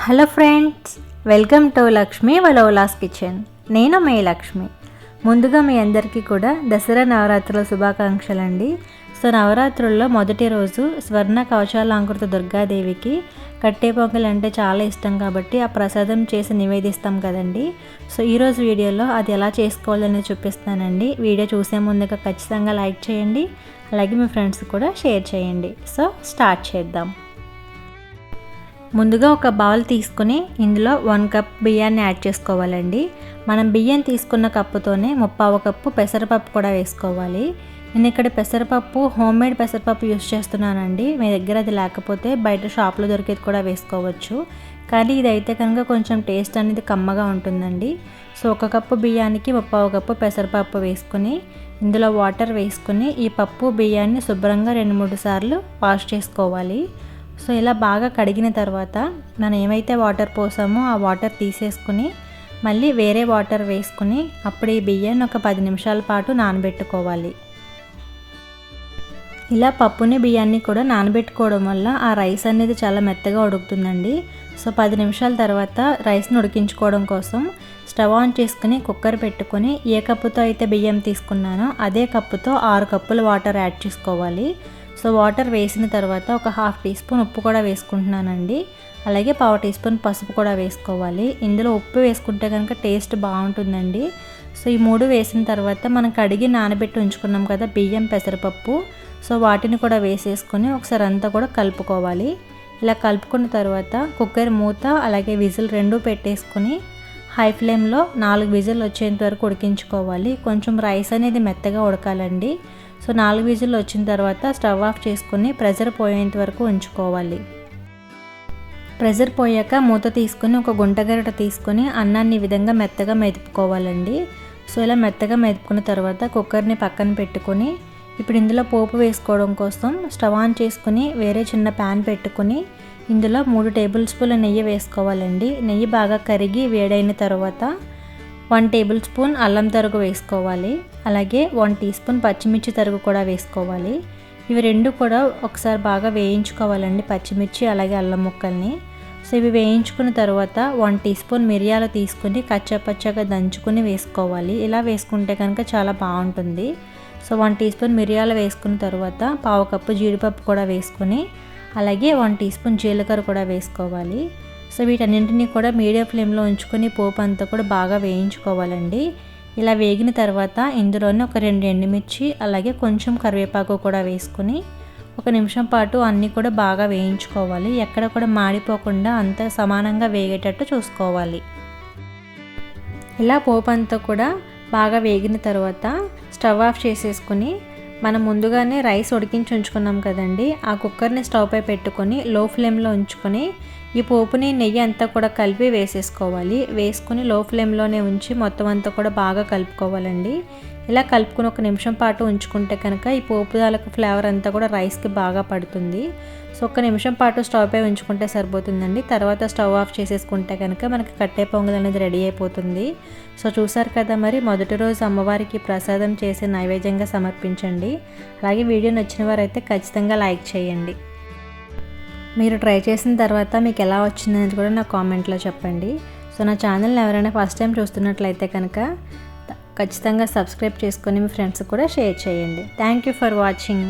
Hello friends, welcome to Lakshmi oluvulas kitchen. నేను మీ లక్ష్మి. ముందుగా మీ అందరికీ కూడా దసరా నవరాత్రుల శుభాకాంక్షలు అండి. సో నవరాత్రుల్లో మొదటి రోజు స్వర్ణ కవచాలంకృత దుర్గాదేవికి కట్టె పొంగలి అంటే చాలా ఇష్టం కాబట్టి ఆ ప్రసాదం చేసి నివేదిస్తాం కదండి. సో ఈరోజు వీడియోలో అది ఎలా చేసుకోవాలని చూపిస్తానండి. వీడియో చూసే ముందుగా ఖచ్చితంగా లైక్ చేయండి, అలాగే మీ ఫ్రెండ్స్ కూడా షేర్ చేయండి. సో స్టార్ట్ చేద్దాం. ముందుగా ఒక బౌల్ తీసుకుని ఇందులో 1 కప్ బియ్యాన్ని యాడ్ చేసుకోవాలండి. మనం బియ్యం తీసుకున్న కప్పుతోనే 1/2 కప్పు పెసరపప్పు కూడా వేసుకోవాలి. నేను ఇక్కడ పెసరపప్పు హోమ్మేడ్ పెసరపప్పు యూస్ చేస్తున్నానండి. మీ దగ్గర అది లేకపోతే బయట షాప్లో దొరికేది కూడా వేసుకోవచ్చు. కానీ ఇదైతే కనుక కొంచెం టేస్ట్ అనేది కమ్మగా ఉంటుందండి. సో 1 కప్పు బియ్యానికి 1/2 కప్పు పెసరపప్పు వేసుకుని ఇందులో వాటర్ వేసుకుని ఈ పప్పు బియ్యాన్ని శుభ్రంగా 2-3 సార్లు వాష్ చేసుకోవాలి. సో ఇలా బాగా కడిగిన తర్వాత మనం ఏమైతే వాటర్ పోసామో ఆ వాటర్ తీసేసుకుని మళ్ళీ వేరే వాటర్ వేసుకుని అప్పుడు ఈ బియ్యాన్ని ఒక 10 నిమిషాల పాటు నానబెట్టుకోవాలి. ఇలా పప్పుని బియ్యాన్ని కూడా నానబెట్టుకోవడం వల్ల ఆ రైస్ అనేది చాలా మెత్తగా ఉడుకుతుందండి. సో 10 నిమిషాల తర్వాత రైస్ని ఉడికించుకోవడం కోసం స్టవ్ ఆన్ చేసుకుని కుక్కర్ పెట్టుకొని ఏ కప్పుతో అయితే బియ్యం తీసుకున్నానో అదే కప్పుతో 6 కప్పుల వాటర్ యాడ్ చేసుకోవాలి. సో వాటర్ వేసిన తర్వాత ఒక 1/2 టీ స్పూన్ ఉప్పు కూడా వేసుకుంటున్నానండి. అలాగే 1/4 టీ స్పూన్ పసుపు కూడా వేసుకోవాలి. ఇందులో ఉప్పు వేసుకుంటే కనుక టేస్ట్ బాగుంటుందండి. సో ఈ 3 వేసిన తర్వాత మనం కడిగి నానబెట్టి ఉంచుకున్నాం కదా బియ్యం పెసరపప్పు, సో వాటిని కూడా వేసేసుకొని ఒకసారి అంతా కూడా కలుపుకోవాలి. ఇలా కలుపుకున్న తర్వాత కుక్కర్ మూత అలాగే విజిల్ 2 పెట్టేసుకొని హై ఫ్లేమ్లో 4 విజిల్ వచ్చేంత వరకు ఉడికించుకోవాలి. కొంచెం రైస్ అనేది మెత్తగా ఉడకాలండి. సో 4 విజిల్ వచ్చిన తర్వాత స్టవ్ ఆఫ్ చేసుకుని ప్రెషర్ పోయేంత వరకు ఉంచుకోవాలి. ప్రెషర్ పోయాక మూత తీసుకుని ఒక గుంటగరిట తీసుకొని అన్నాన్ని ఈ విధంగా మెత్తగా మెదుపుకోవాలండి. సో ఇలా మెత్తగా మెదుపుకున్న తర్వాత కుక్కర్ని పక్కన పెట్టుకొని ఇప్పుడు ఇందులో పోపు వేసుకోవడం కోసం స్టవ్ ఆన్ చేసుకుని వేరే చిన్న ప్యాన్ పెట్టుకుని ఇందులో 3 టేబుల్ స్పూన్ల నెయ్యి వేసుకోవాలండి. నెయ్యి బాగా కరిగి వేడైన తర్వాత 1 టేబుల్ స్పూన్ అల్లం తరుగు వేసుకోవాలి. అలాగే 1 టీ స్పూన్ పచ్చిమిర్చి తరుగు కూడా వేసుకోవాలి. ఇవి 2 కూడా ఒకసారి బాగా వేయించుకోవాలండి, పచ్చిమిర్చి అలాగే అల్లం ముక్కల్ని. సో ఇవి వేయించుకున్న తర్వాత 1 టీ స్పూన్ మిరియాలు తీసుకుని కచ్చాపచ్చాగా దంచుకుని వేసుకోవాలి. ఇలా వేసుకుంటే కనుక చాలా బాగుంటుంది. సో 1 టీ స్పూన్ మిరియాలు వేసుకున్న తర్వాత 1/2 కప్పు జీడిపప్పు కూడా వేసుకుని అలాగే 1 టీ స్పూన్ జీలకర్ర కూడా వేసుకోవాలి. సో వీటన్నింటినీ కూడా మీడియం ఫ్లేమ్లో ఉంచుకొని పోపు అంతా కూడా బాగా వేయించుకోవాలండి. ఇలా వేగిన తర్వాత ఇందులోనే ఒక 2 ఎండుమిర్చి అలాగే కొంచెం కరివేపాకు కూడా వేసుకుని 1 నిమిషం పాటు అన్నీ కూడా బాగా వేయించుకోవాలి. ఎక్కడ కూడా మాడిపోకుండా అంతా సమానంగా వేగేటట్టు చూసుకోవాలి. ఇలా పోపు అంతా కూడా బాగా వేగిన తర్వాత స్టవ్ ఆఫ్ చేసేసుకుని మనం ముందుగానే రైస్ ఉడికించి ఉంచుకున్నాం కదండి, ఆ కుక్కర్ని స్టవ్ పై పెట్టుకొని లో ఫ్లేమ్లో ఉంచుకొని ఈ పోపుని నెయ్యి అంతా కూడా కలిపి వేసేసుకోవాలి. వేసుకుని లో ఫ్లేమ్లోనే ఉంచి మొత్తం అంతా కూడా బాగా కలుపుకోవాలండి. ఇలా కలుపుకుని 1 నిమిషం పాటు ఉంచుకుంటే కనుక ఈ పోపు తాలూకు ఫ్లేవర్ అంతా కూడా రైస్కి బాగా పడుతుంది. సో 1 నిమిషం పాటు స్టవ్ పై ఉంచుకుంటే సరిపోతుందండి. తర్వాత స్టవ్ ఆఫ్ చేసేసుకుంటే కనుక మనకి కట్టె పొంగల్ అనేది రెడీ అయిపోతుంది. సో చూసారు కదా, మరి మొదటి రోజు అమ్మవారికి ప్రసాదం చేసి నైవేద్యంగా సమర్పించండి. అలాగే వీడియో నచ్చిన వారైతే ఖచ్చితంగా లైక్ చేయండి. మీరు ట్రై చేసిన తర్వాత మీకు ఎలా వచ్చిందనేది కూడా నా కామెంట్లో చెప్పండి. సో నా ఛానల్ని ఎవరైనా ఫస్ట్ టైం చూస్తున్నట్లయితే కనుక ఖచ్చితంగా సబ్స్క్రైబ్ చేసుకొని మీ ఫ్రెండ్స్కి కూడా షేర్ చేయండి. Thank you for watching.